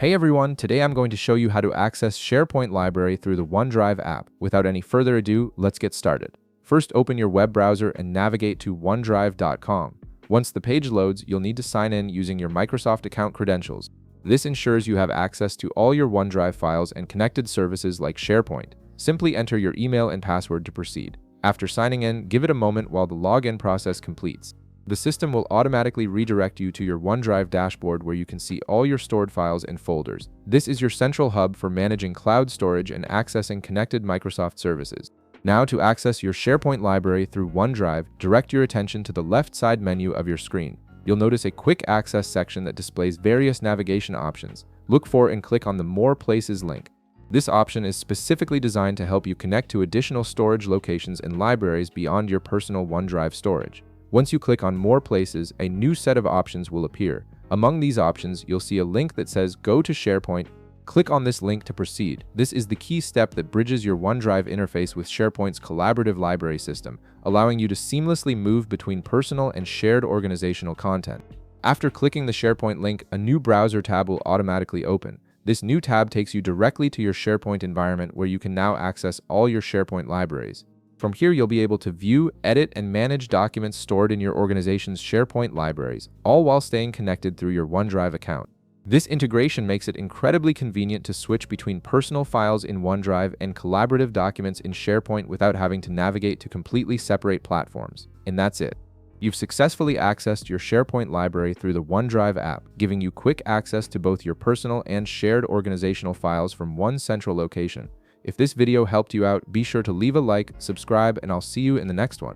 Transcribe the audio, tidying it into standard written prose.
Hey everyone, today I'm going to show you how to access SharePoint library through the OneDrive app. Without any further ado, let's get started. First, open your web browser and navigate to OneDrive.com. Once the page loads, you'll need to sign in using your Microsoft account credentials. This ensures you have access to all your OneDrive files and connected services like SharePoint. Simply enter your email and password to proceed. After signing in, give it a moment while the login process completes. The system will automatically redirect you to your OneDrive dashboard where you can see all your stored files and folders. This is your central hub for managing cloud storage and accessing connected Microsoft services. Now, to access your SharePoint library through OneDrive, direct your attention to the left side menu of your screen. You'll notice a quick access section that displays various navigation options. Look for and click on the More Places link. This option is specifically designed to help you connect to additional storage locations and libraries beyond your personal OneDrive storage. Once you click on More Places, a new set of options will appear. Among these options, you'll see a link that says Go to SharePoint. Click on this link to proceed. This is the key step that bridges your OneDrive interface with SharePoint's collaborative library system, allowing you to seamlessly move between personal and shared organizational content. After clicking the SharePoint link, a new browser tab will automatically open. This new tab takes you directly to your SharePoint environment where you can now access all your SharePoint libraries. From here, you'll be able to view, edit, and manage documents stored in your organization's SharePoint libraries, all while staying connected through your OneDrive account. This integration makes it incredibly convenient to switch between personal files in OneDrive and collaborative documents in SharePoint without having to navigate to completely separate platforms. And that's it. You've successfully accessed your SharePoint library through the OneDrive app, giving you quick access to both your personal and shared organizational files from one central location. If this video helped you out, be sure to leave a like, subscribe, and I'll see you in the next one.